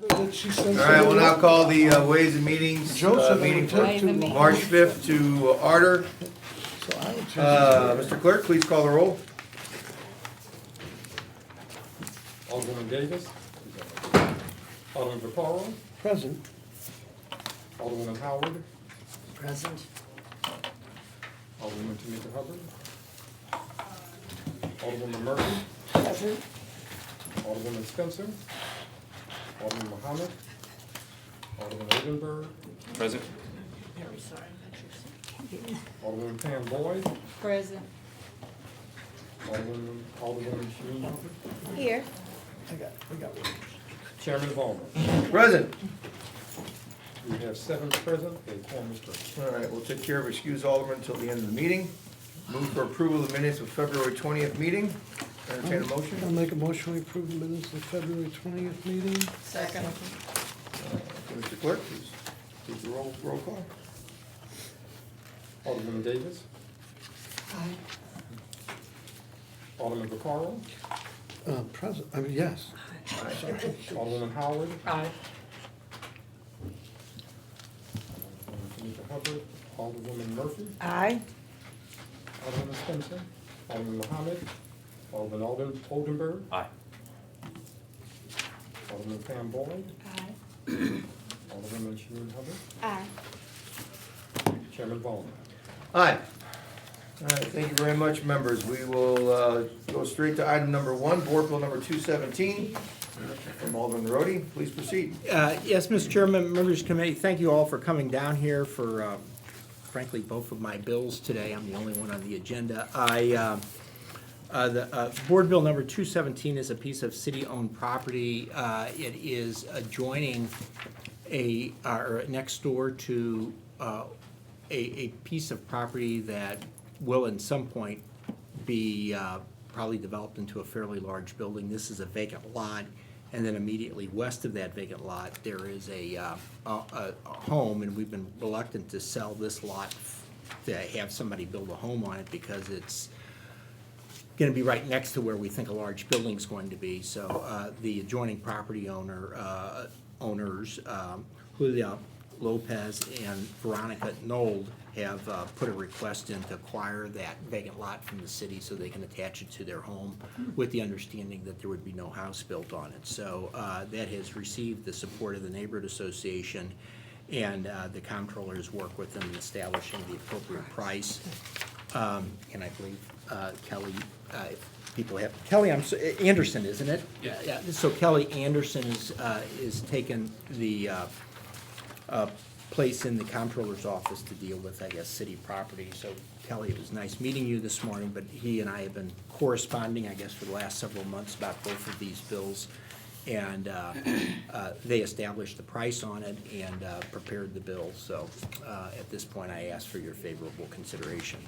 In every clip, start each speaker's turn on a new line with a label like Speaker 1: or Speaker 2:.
Speaker 1: All
Speaker 2: right, we'll now call the Ways and Meetings meeting for March 5th to order. Mr. Clerk, please call the roll.
Speaker 3: Alderman Davis. Alderman Vaccaro.
Speaker 1: Present.
Speaker 3: Alderman Howard.
Speaker 4: Present.
Speaker 3: Alderman Tamika Hubbard. Alderman Murphy.
Speaker 4: Present.
Speaker 3: Alderman Spencer. Alderman Muhammad. Alderman Oldenburg.
Speaker 5: Present.
Speaker 4: Very sorry.
Speaker 3: Alderman Pam Boyd.
Speaker 4: Present.
Speaker 3: Alderman Shameen Hubbard.
Speaker 4: Here.
Speaker 1: We got one.
Speaker 3: Chairman Bowman.
Speaker 2: Present.
Speaker 3: We have 7 present, a quorum is present.
Speaker 2: All right, we'll take care of excuse Alderman until the end of the meeting. Move for approval of the minutes of February 20th meeting. Entertain a
Speaker 1: I'll
Speaker 2: motion.
Speaker 1: make a motion to approve the minutes of February 20th meeting.
Speaker 4: Second.
Speaker 2: Mr. Clerk, please take the roll call.
Speaker 3: Alderman Davis.
Speaker 4: Aye.
Speaker 3: Alderman Vaccaro.
Speaker 1: Present, yes.
Speaker 3: Alderman Howard.
Speaker 4: Aye.
Speaker 3: Alderman Tamika Hubbard. Alderwoman Murphy.
Speaker 4: Aye.
Speaker 3: Alderman Spencer. Alderman Muhammad. Alderman Oldenburg.
Speaker 5: Aye.
Speaker 3: Alderman Pam Boyd.
Speaker 4: Aye.
Speaker 3: Alderman Shameen Hubbard.
Speaker 4: Aye.
Speaker 3: Chairman Bowman.
Speaker 2: Aye. All right, thank you very much, members. We will go straight to item number 1, Board Bill number 217. From Alderman Roddy, please proceed.
Speaker 6: Yes, Mr. Chairman, members of the committee, thank you all for coming down here for, frankly, both of my bills today. I'm the only one on the agenda. Board Bill number 217 is a piece of city-owned property. It is adjoining or next door to a piece of property that will at some point be probably developed into a fairly large building. This is a vacant lot, and then immediately west of that vacant lot, there is a home, and we've been reluctant to sell this lot to have somebody build a home on it because it's going to be right next to where we think a large building's going to be. So the adjoining property owners, Julio Lopez and Veronica Nold, have put a request in to acquire that vacant lot from the city so they can attach it to their home with the understanding that there would be no house built on it. So that has received the support of the neighborhood association, and the comptroller's work with them in establishing the appropriate price. And I believe Kelly, people have, Kelly, Anderson, isn't it? Yeah. So Kelly Anderson is taken the place in the comptroller's office to deal with, I guess, city property. So Kelly, it was nice meeting you this morning, but he and I have been corresponding, I guess, for the last several months about both of these bills. And they established the price on it and prepared the bill. So at this point, I ask for your favorable consideration.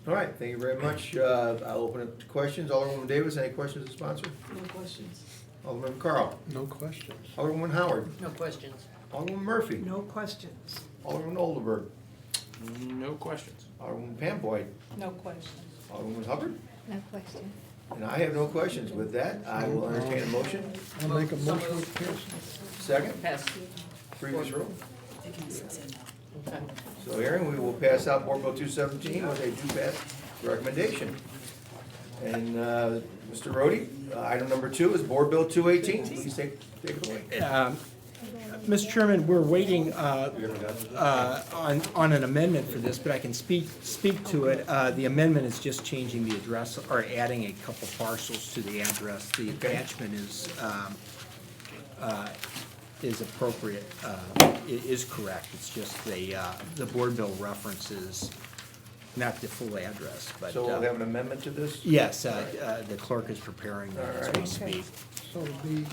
Speaker 2: All right, thank you very much. I'll open it to questions. Alderman Davis, any questions of the sponsor?
Speaker 4: No questions.
Speaker 2: Alderman Carl.
Speaker 1: No questions.
Speaker 2: Alderman Howard.
Speaker 4: No questions.
Speaker 2: Alderman Murphy.
Speaker 4: No questions.
Speaker 2: Alderman Oldenburg.
Speaker 5: No questions.
Speaker 2: Alderman Pam Boyd.
Speaker 4: No questions.
Speaker 2: Alderman Hubbard.
Speaker 7: No question.
Speaker 2: And I have no questions. With that, I will entertain a motion.
Speaker 1: I'll make a motion with Pearson.
Speaker 2: Second,
Speaker 4: Pass.
Speaker 2: previous rule.
Speaker 4: Okay.
Speaker 2: So hearing, we will pass out Board Bill 217 with a do-pass recommendation. And Mr. Roddy, item number 2 is Board Bill 218. Please take it away.
Speaker 6: Mr. Chairman, we're waiting on an amendment for this, but I can speak to it. The amendment is just changing the address or adding a couple parcels to the address. The attachment is appropriate, is correct. It's just the board bill references not the full address, but.
Speaker 2: So we'll have an amendment to this?
Speaker 6: Yes, the clerk is preparing that as we speak.
Speaker 1: So it'll be,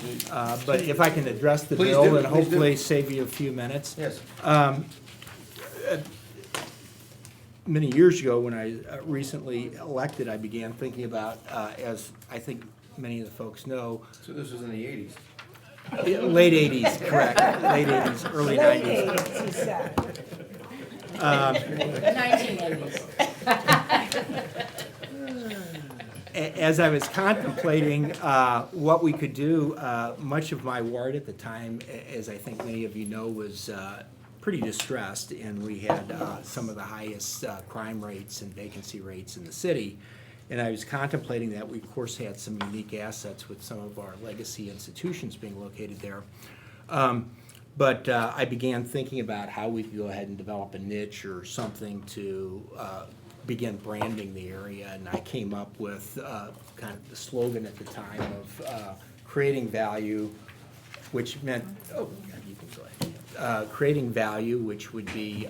Speaker 6: But if I can address the
Speaker 2: Please
Speaker 6: bill
Speaker 2: do,
Speaker 6: and
Speaker 2: please do.
Speaker 6: hopefully save you a few minutes.
Speaker 2: Yes.
Speaker 6: Many years ago, when I recently elected, I began thinking about, as I think many of the folks know,
Speaker 2: So this was in the 80s?
Speaker 6: late 80s, correct, late 80s, early 90s.
Speaker 4: 1980s.
Speaker 6: as I was contemplating what we could do, much of my ward at the time, as I think many of you know, was pretty distressed, and we had some of the highest crime rates and vacancy rates in the city. And I was contemplating that. We, of course, had some unique assets with some of our legacy institutions being located there. But I began thinking about how we could go ahead and develop a niche or something to begin branding the area. And I came up with kind of the slogan at the time of creating value, which meant, oh, you can go ahead. Creating value, which would be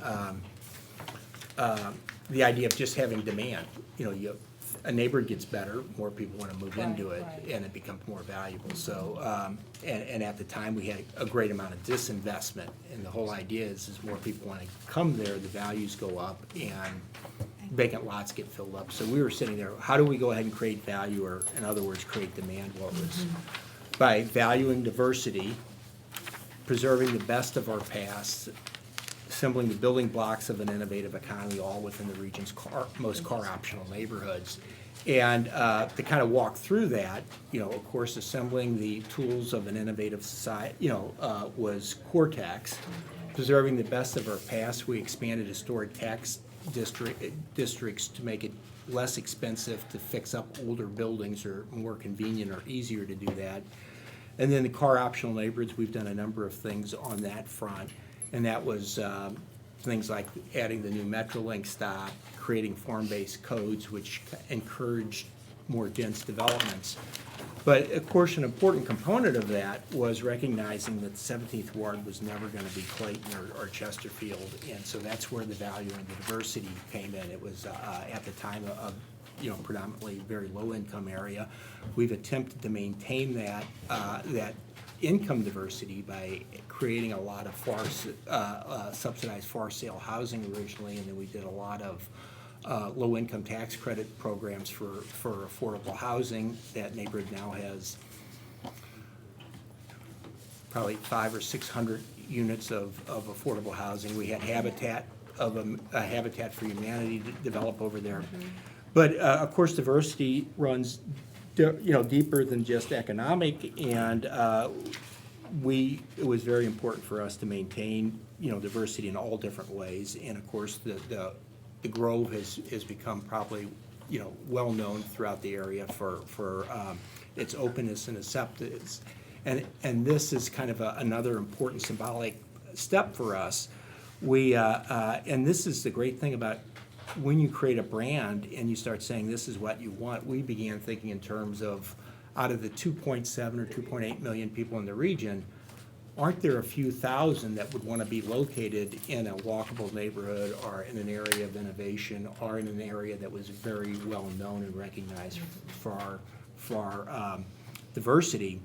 Speaker 6: the idea of just having demand. You know, a neighborhood gets better, more people want to move into it,
Speaker 4: Right.
Speaker 6: and it becomes more valuable. So, and at the time, we had a great amount of disinvestment, and the whole idea is more people want to come there, the values go up, and vacant lots get filled up. So we were sitting there, how do we go ahead and create value, or in other words, create demand? Well, it was by valuing diversity, preserving the best of our past, assembling the building blocks of an innovative economy, all within the region's most car-optional neighborhoods. And to kind of walk through that, you know, of course, assembling the tools of an innovative society, you know, was Cortex. Preserving the best of our past, we expanded historic tax districts to make it less expensive to fix up older buildings, or more convenient or easier to do that. And then the car-optional neighborhoods, we've done a number of things on that front. And that was things like adding the new Metrolink stop, creating form-based codes, which encouraged more dense developments. But of course, an important component of that was recognizing that the 17th Ward was never going to be Clayton or Chesterfield, and so that's where the value and the diversity came in. It was at the time of, you know, predominantly very low-income area. We've attempted to maintain that that income diversity by creating a lot of subsidized for-sale housing originally, and then we did a lot of low-income tax credit programs for affordable housing. That neighborhood now has probably 500 or 600 units of affordable housing. We had Habitat a Habitat for Humanity to develop over there. But of course, diversity runs deeper than just economic, and it was very important for us to maintain diversity in all different ways. And of course, the Grove has become probably well known throughout the area for its openness and acceptance. And this is kind of another important symbolic step for us. And this is the great thing about when you create a brand and you start saying this is what you want. We began thinking in terms of, out of the 2.7 or 2.8 million people in the region, aren't there a few thousand that would want to be located in a walkable neighborhood or in an area of innovation or in an area that was very well known and recognized for our diversity?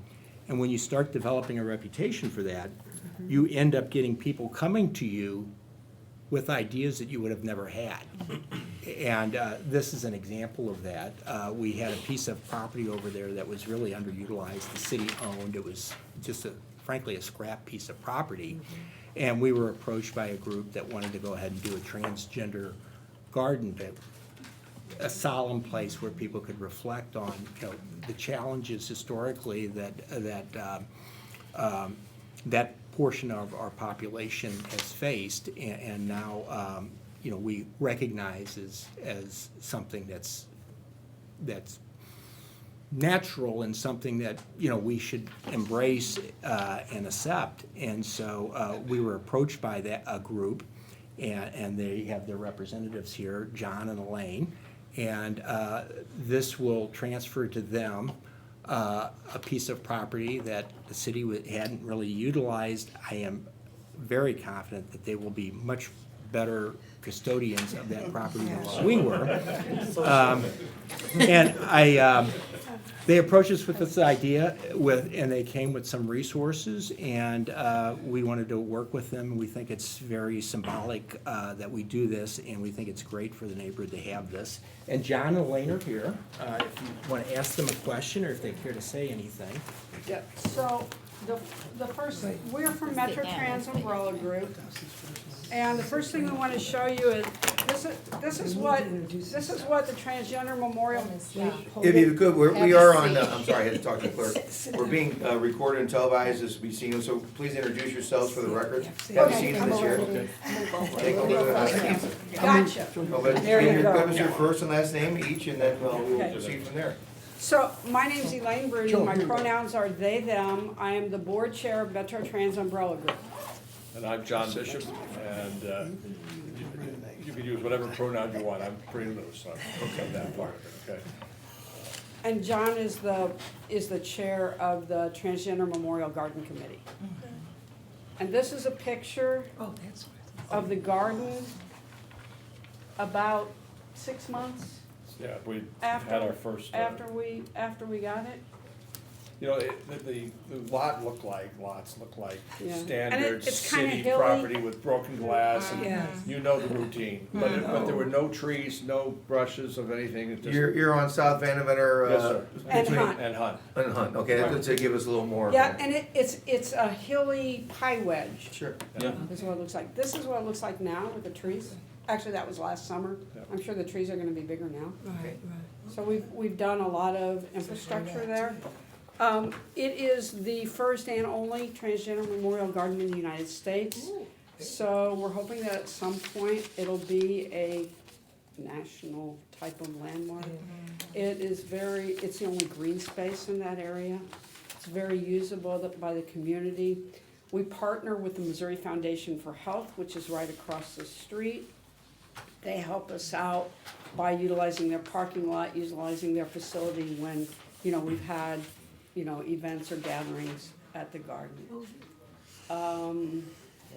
Speaker 6: And when you start developing a reputation for that, you end up getting people coming to you with ideas that you would have never had. And this is an example of that. We had a piece of property over there that was really underutilized. The city owned. It was just frankly a scrap piece of property. And we were approached by a group that wanted to go ahead and do a transgender garden, a solemn place where people could reflect on the challenges historically that portion of our population has faced, and now we recognize as something that's natural and something that we should embrace and accept. And so we were approached by a group, and they have their representatives here, John and Elaine, and this will transfer to them a piece of property that the city hadn't really utilized. I am very confident that they will be much better custodians of that property than what we were. And they approached us with this idea, and they came with some resources, and we wanted to work with them. We think it's very symbolic that we do this, and we think it's great for the neighborhood to have this. And John and Elaine are here. If you want to ask them a question or if they care to say anything.
Speaker 7: Yeah, so the first, we're from Metro Trans Umbrella Group, and the first thing we want to show you is, this is what the Transgender Memorial.
Speaker 2: If you could, we are on, I'm sorry, I had to talk to the clerk. We're being recorded and televised as we see you, so please introduce yourselves for the record. Have a seat in the chair. Take over the,
Speaker 7: Gotcha.
Speaker 2: give us your first and last name each, and then we will
Speaker 7: Okay.
Speaker 2: proceed from there.
Speaker 7: So, my name's Elaine Bruni, my pronouns are they, them. I am the board chair of Metro Trans Umbrella Group.
Speaker 3: And I'm John Bishop, and you can use whatever pronoun you want, I'm pretty loose on that part of it, okay?
Speaker 7: And John is the chair of the Transgender Memorial Garden Committee. And this is a picture of the garden about 6 months
Speaker 3: Yeah, we
Speaker 7: after.
Speaker 3: had our first.
Speaker 7: After we got it.
Speaker 3: You know, the lots look like
Speaker 7: Yeah. And
Speaker 3: standard
Speaker 7: it's kinda
Speaker 3: city
Speaker 7: hilly.
Speaker 3: property with broken glass, and
Speaker 7: Yes.
Speaker 3: you know the routine. But there were no trees, no brushes of anything, it just.
Speaker 2: You're on South Vandeventer,
Speaker 3: Yes, sir.
Speaker 7: And
Speaker 2: between,
Speaker 7: Hunt.
Speaker 3: And Hunt.
Speaker 2: and Hunt, okay, that's to give us a little more.
Speaker 7: Yeah, and it's a hilly pie wedge.
Speaker 2: Sure.
Speaker 3: Yeah.
Speaker 7: This is what it looks like. This is what it looks like now with the trees. Actually, that was last summer.
Speaker 3: Yeah.
Speaker 7: I'm sure the trees are gonna be bigger now.
Speaker 4: Right,
Speaker 7: So we've done a lot of infrastructure there. It is the first and only transgender memorial garden in the United States. So we're hoping that at some point it'll be a national type of landmark. It's the only green space in that area. It's very usable by the community. We partner with the Missouri Foundation for Health, which is right across the street. They help us out by utilizing their parking lot, utilizing their facility when, we've had, events or gatherings at the garden.
Speaker 3: Let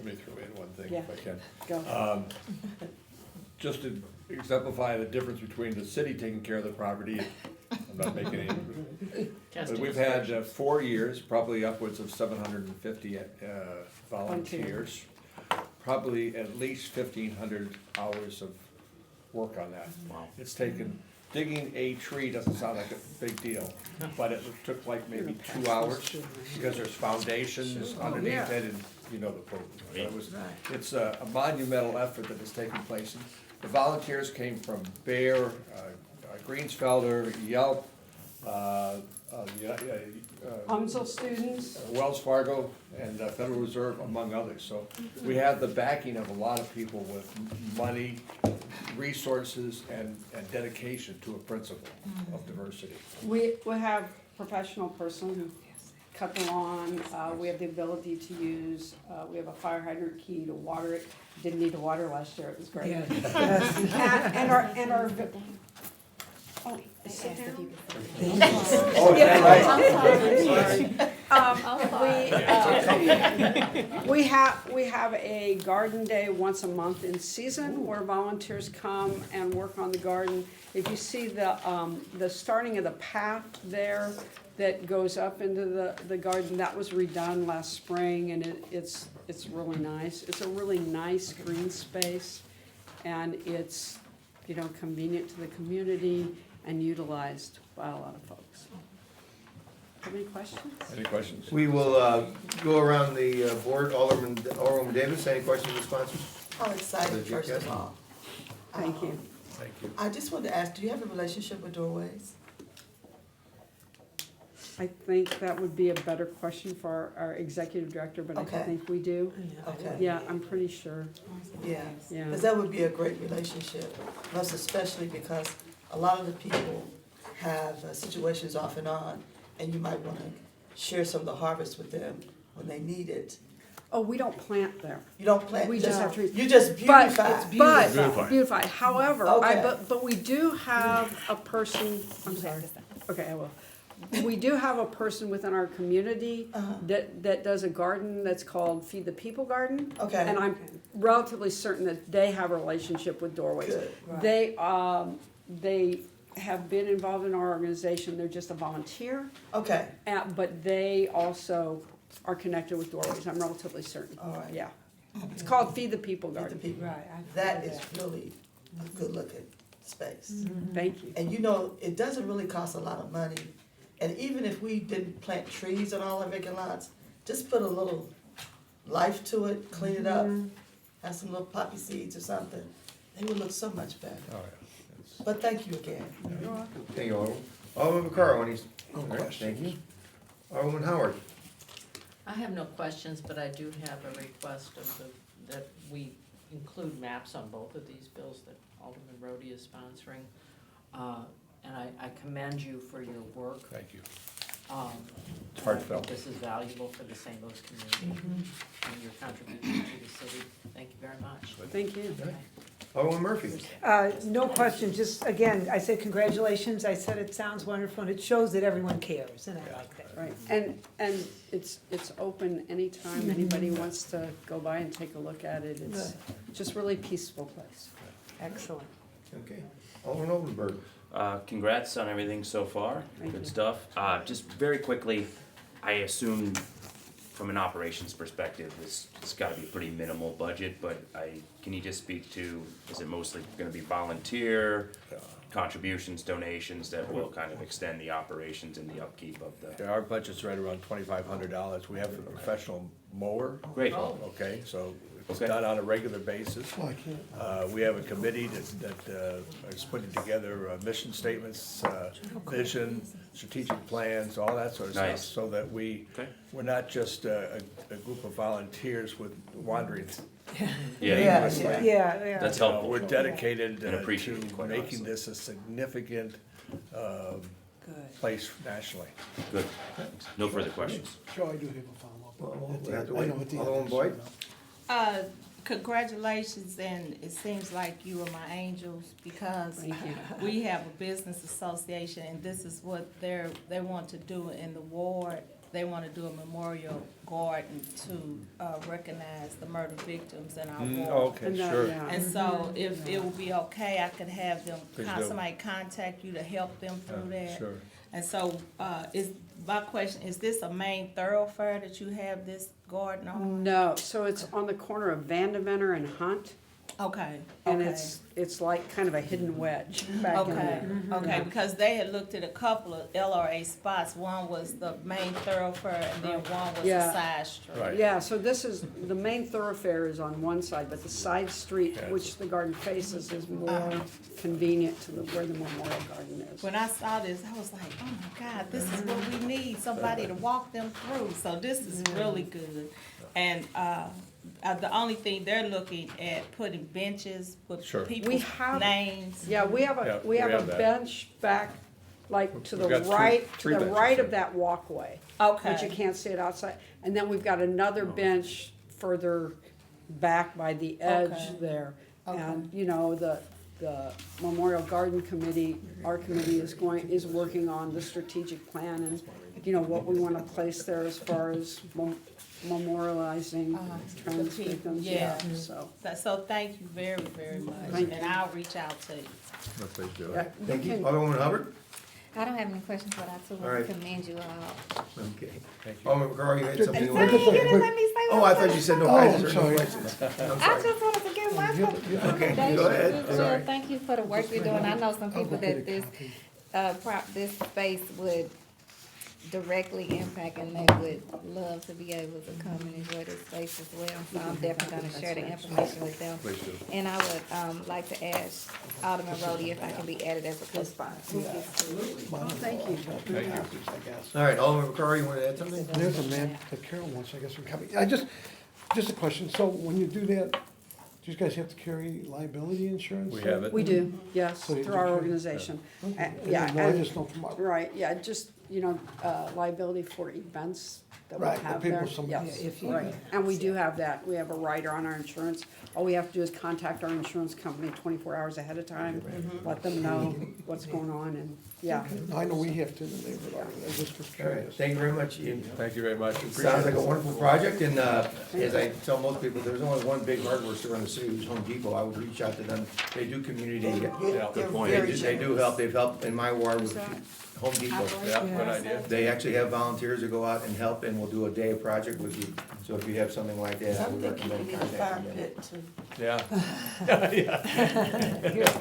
Speaker 3: me throw in one thing
Speaker 7: Yeah.
Speaker 3: if I can.
Speaker 7: Go.
Speaker 3: Just to exemplify the difference between the city taking care of the property, I'm not making any. But we've had 4 years, probably upwards of 750 volunteers, probably at least 1,500 hours of work on that.
Speaker 5: Wow.
Speaker 3: It's taken, digging a tree doesn't sound like a big deal, but it took like maybe 2 hours, because there's foundations underneath it, and you know the program. So it's a monumental effort that has taken place. And the volunteers came from Bear, Greensfelder, Yelp,
Speaker 7: UMSL students.
Speaker 3: Wells Fargo, and Federal Reserve, among others. So we have the backing of a lot of people with money, resources, and dedication to a principle of diversity.
Speaker 7: We have professional person cut the lawn. We have the ability to use, we have a fire hydrant key to water it. Didn't need to water last year, it was great. And our, oh, sit down.
Speaker 2: Oh, is that right?
Speaker 7: We have a garden day once a month in season where volunteers come and work on the garden. If you see the starting of the path there that goes up into the garden, that was redone last spring, and it's really nice. It's a really nice green space, and it's, convenient to the community and utilized by a lot of folks. Have any questions?
Speaker 3: Any questions?
Speaker 2: We will go around the board. Alderman Davis, any questions or sponsors?
Speaker 8: I'm excited, first of all.
Speaker 7: Thank you.
Speaker 3: Thank you.
Speaker 8: I just wanted to ask, do you have a relationship with Doorways?
Speaker 7: I think that would be a better question for our executive director, but I
Speaker 8: Okay.
Speaker 7: think we do.
Speaker 8: Okay.
Speaker 7: Yeah, I'm pretty sure.
Speaker 8: Yeah,
Speaker 7: Yeah.
Speaker 8: because that would be a great relationship, most especially because a lot of the people have situations off and on, and you might want to share some of the harvest with them when they need it.
Speaker 7: Oh, we don't plant there.
Speaker 8: You don't plant,
Speaker 7: We just have trees.
Speaker 8: you just
Speaker 7: But,
Speaker 8: beautify.
Speaker 7: beautify. However,
Speaker 8: Okay.
Speaker 7: but we do have a person, I'm sorry. Okay, I will. We do have a person within our community that does a garden that's called Feed the People Garden.
Speaker 8: Okay.
Speaker 7: And I'm relatively certain that they have a relationship with Doorways.
Speaker 8: Good.
Speaker 7: They have been involved in our organization. They're just a volunteer.
Speaker 8: Okay,
Speaker 7: But they also are connected with Doorways, I'm relatively certain.
Speaker 8: all right.
Speaker 7: Yeah. It's called Feed the People
Speaker 8: Feed the
Speaker 7: Garden.
Speaker 8: people. That is really a good looking space.
Speaker 7: Thank you.
Speaker 8: And it doesn't really cost a lot of money. And even if we didn't plant trees on all our vacant lots, just put a little life to it, clean it up, have some little poppy seeds or something. They would look so much better.
Speaker 3: Oh, yeah.
Speaker 8: But thank you again.
Speaker 2: Thank you, Alderman. Alderman Vaccaro, any?
Speaker 1: No
Speaker 2: All right,
Speaker 1: question.
Speaker 2: Thank you. Alderman Howard.
Speaker 4: I have no questions, but I do have a request that we include maps on both of these bills that Alderman Roddy is sponsoring. And I commend you for your work.
Speaker 3: Thank you.
Speaker 4: It's
Speaker 3: heartfelt.
Speaker 4: This is valuable for the St. Louis community and your contribution to the city. Thank you very much.
Speaker 7: Thank you.
Speaker 2: Okay. Alderman Murphy.
Speaker 9: No question, just again, I said congratulations, I said it sounds wonderful, and it shows that everyone cares, and I like that.
Speaker 7: Right, and it's open anytime anybody wants to go by and take a look at it. It's just really peaceful place.
Speaker 9: Excellent.
Speaker 2: Okay. Alderman Oldenburg.
Speaker 5: Congrats on everything so far,
Speaker 7: Thank
Speaker 5: good
Speaker 7: you.
Speaker 5: stuff. Just very quickly, I assume from an operations perspective, it's gotta be a pretty minimal budget, but can you just speak to, is it mostly gonna be volunteer, contributions, donations that will kind of extend the operations and the upkeep of the?
Speaker 3: Yeah, our budget's right around $2,500. We have a professional mower.
Speaker 5: Great.
Speaker 3: Okay, so it's
Speaker 5: Okay.
Speaker 3: done on a regular basis.
Speaker 1: Oh, I can't.
Speaker 3: We have a committee that is putting together mission statements, vision, strategic plans, all that sort of stuff.
Speaker 5: Nice.
Speaker 3: So that we're not just a group of volunteers with wandering.
Speaker 5: Yeah,
Speaker 9: Yeah.
Speaker 5: that's
Speaker 3: You know,
Speaker 5: helpful.
Speaker 3: We're dedicated
Speaker 5: And appreciated,
Speaker 3: to
Speaker 5: quite
Speaker 3: making
Speaker 5: honestly.
Speaker 3: this a significant
Speaker 9: Good.
Speaker 3: place nationally.
Speaker 5: Good. No further questions.
Speaker 1: Joe, I do have a follow-up.
Speaker 2: Well, we have to
Speaker 1: I
Speaker 2: wait.
Speaker 1: know at the end.
Speaker 2: Alderman Boyd.
Speaker 10: Congratulations, and it seems like you are my angels because
Speaker 7: Thank you.
Speaker 10: we have a business association and this is what they want to do in the ward. They want to do a memorial garden to recognize the murder victims in our ward.
Speaker 3: Okay,
Speaker 7: And that-
Speaker 3: sure.
Speaker 7: yeah.
Speaker 10: And so if it would be okay, I could have them,
Speaker 3: Please do.
Speaker 10: somebody contact you to help them through that.
Speaker 3: Sure.
Speaker 10: And so, my question, is this a main thoroughfare that you have this garden on?
Speaker 7: No, so it's on the corner of Vandeventer and Hunt,
Speaker 10: Okay,
Speaker 7: and
Speaker 10: okay.
Speaker 7: it's like kind of a hidden wedge back in
Speaker 10: Okay,
Speaker 7: there.
Speaker 10: okay, because they had looked at a couple of LRA spots. One was the main thoroughfare and then one was
Speaker 7: Yeah.
Speaker 10: a side street.
Speaker 3: Right.
Speaker 7: Yeah, so this is, the main thoroughfare is on one side, but the side street,
Speaker 3: Yeah.
Speaker 7: which the garden faces, is more convenient to where the memorial garden is.
Speaker 10: When I saw this, I was like, oh my God, this is what we need, somebody to walk them through. So this is really good. And, the only thing, they're looking at putting benches with
Speaker 3: Sure.
Speaker 7: We
Speaker 10: people's
Speaker 7: have-
Speaker 10: names.
Speaker 7: Yeah, we have
Speaker 3: Yeah,
Speaker 7: we have a
Speaker 3: that.
Speaker 7: bench back, like, to the
Speaker 3: We've got
Speaker 7: right,
Speaker 3: three
Speaker 7: to the
Speaker 3: benches
Speaker 7: right
Speaker 3: there.
Speaker 7: of that walkway.
Speaker 10: Okay.
Speaker 7: But you can't see it outside. And then we've got another bench further back by the edge
Speaker 10: Okay.
Speaker 7: there.
Speaker 10: Okay.
Speaker 7: And, you know, the Memorial Garden Committee, our committee is working on the strategic plan and, you know, what we wanna place there as far as memorializing trans
Speaker 10: The people,
Speaker 7: victims,
Speaker 10: yeah.
Speaker 7: so.
Speaker 10: So thank you very, very much.
Speaker 7: Thank
Speaker 10: And I'll reach out to you.
Speaker 3: No, please do
Speaker 7: Yeah,
Speaker 3: it.
Speaker 2: Thank you.
Speaker 7: can-
Speaker 2: Alderman Hubbard.
Speaker 11: I don't have any questions, but I too
Speaker 2: All
Speaker 11: want
Speaker 2: right.
Speaker 11: to commend you all.
Speaker 2: Okay.
Speaker 3: Thank you.
Speaker 2: Alderman Vaccaro, you had something you
Speaker 11: You
Speaker 2: wanted to
Speaker 11: didn't
Speaker 2: say?
Speaker 11: let me say
Speaker 2: Oh,
Speaker 11: what
Speaker 2: I thought you said no
Speaker 1: Oh,
Speaker 2: questions
Speaker 1: I'm
Speaker 2: or no
Speaker 1: sorry.
Speaker 2: questions. I'm
Speaker 11: I
Speaker 2: sorry.
Speaker 11: just wanted to give my
Speaker 2: Okay, go ahead. Sorry.
Speaker 11: Thank you for the work you're doing. I know some people that this space would directly impact, and they would love to be able to come and enjoy this space as well. So I'm definitely gonna share the information with them.
Speaker 3: Please do.
Speaker 11: And I would, like to ask Alderman Roddy if I can be added as a co-sponsor.
Speaker 7: Well, thank you.
Speaker 3: Thank you.
Speaker 1: I guess.
Speaker 2: All right, Alderman Vaccaro, you wanted to add something?
Speaker 1: And there's a map that Carol wants, I guess, from coming. Just a question. So when you do that, do you guys have to carry liability insurance?
Speaker 3: We have it.
Speaker 7: We do, yes,
Speaker 1: So you
Speaker 7: through
Speaker 1: do
Speaker 7: our
Speaker 1: carry-
Speaker 7: organization.
Speaker 1: Yeah, no, I
Speaker 7: and-
Speaker 1: just know from our.
Speaker 7: Right, yeah, just, you know, liability for events that we
Speaker 1: Right,
Speaker 7: have
Speaker 1: people
Speaker 7: there.
Speaker 1: some-
Speaker 7: Yes,
Speaker 9: Yeah, if you-
Speaker 7: right. And we do have that. We have a rider on our insurance. All we have to do is contact our insurance company 24 hours ahead of time, let them know what's going on, and, yeah.
Speaker 1: I know we have to in the neighborhood. I just was
Speaker 2: All right,
Speaker 1: curious.
Speaker 2: thank you very much. Ian.
Speaker 3: Thank you very much.
Speaker 2: Sounds like a wonderful project, and as I tell most people, there's only one big hardware store in the city, who's Home Depot. I would reach out to them. They do community,
Speaker 8: They're
Speaker 5: good point.
Speaker 8: very
Speaker 2: they do help. They've helped in my ward with Home Depot.
Speaker 3: Yeah, good idea.
Speaker 2: They actually have volunteers that go out and help, and we'll do a day of project with you. So if you have something like that, I
Speaker 8: I'm
Speaker 2: would
Speaker 8: thinking we
Speaker 2: recommend
Speaker 8: need a fire
Speaker 2: contacting them.
Speaker 8: pit too.
Speaker 3: Yeah.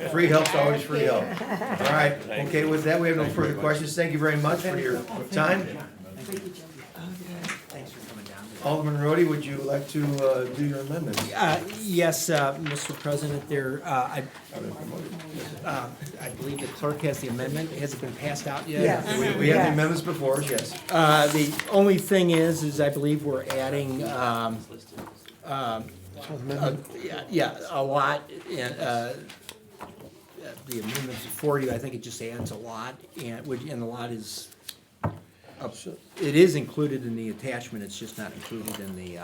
Speaker 2: Free help's always free help. All right, okay, with that, we have no further questions. Thank you very much for your time.
Speaker 6: Thanks for coming down.
Speaker 2: Alderman Roddy, would you like to do your amendments?
Speaker 6: Yes, Mr. President, I believe the clerk has the amendment. Has it been passed out yet?
Speaker 9: Yes.
Speaker 2: We have the amendments before us, yes.
Speaker 6: The only thing is I believe we're adding,
Speaker 1: So amendment,
Speaker 6: a lot, the amendments for you, I think it just adds a lot, and the lot is, it is included in the attachment, it's just not included in the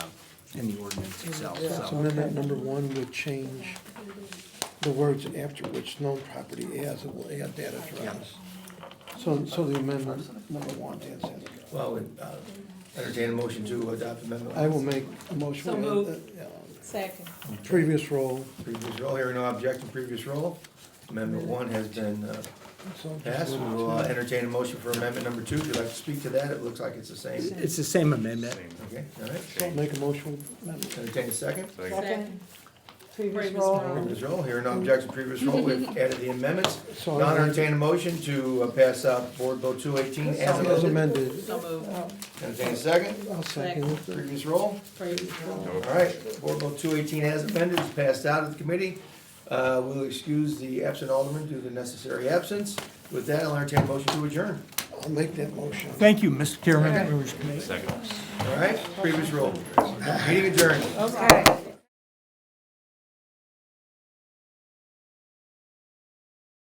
Speaker 6: ordinance itself,
Speaker 1: so
Speaker 6: so.
Speaker 1: amendment number one would change the words after which known property as, it will add that address. So the amendment number one adds that.
Speaker 2: Well, entertain a motion to adopt amendment.
Speaker 1: I will make a motion.
Speaker 4: So moved.
Speaker 10: Second.
Speaker 1: Previous roll.
Speaker 2: Previous roll, hearing no objection, previous roll. Amendment one has been
Speaker 1: So just
Speaker 2: passed. We
Speaker 1: move
Speaker 2: will
Speaker 1: to-
Speaker 2: entertain a motion for amendment number two. If you'd like to speak to that, it looks like it's the same.
Speaker 6: It's the same amendment.
Speaker 2: Okay, all right.
Speaker 1: So make a motion. Amendment.
Speaker 2: Entertain a second.
Speaker 9: Second. Previous
Speaker 4: Previous
Speaker 9: roll.
Speaker 4: roll.
Speaker 2: Previous roll, hearing no objection, previous roll. We've added the amendments.
Speaker 1: So
Speaker 2: Now entertain a motion to pass out Board Bill 218 as
Speaker 1: as
Speaker 2: amended.
Speaker 1: amended.
Speaker 4: So moved.
Speaker 2: Entertain a second.
Speaker 1: I'll second it.
Speaker 2: Previous roll.
Speaker 4: Previous roll.
Speaker 2: All right, Board Bill 218 as amended is passed out of the committee. We'll excuse the absent alderman due to the necessary absence. With that, I'll entertain a motion to adjourn.
Speaker 1: I'll make that motion.
Speaker 6: Thank you, Mr. Chairman, members of the committee.
Speaker 5: Second.
Speaker 2: All right, previous roll. Meeting adjourned.
Speaker 9: Okay.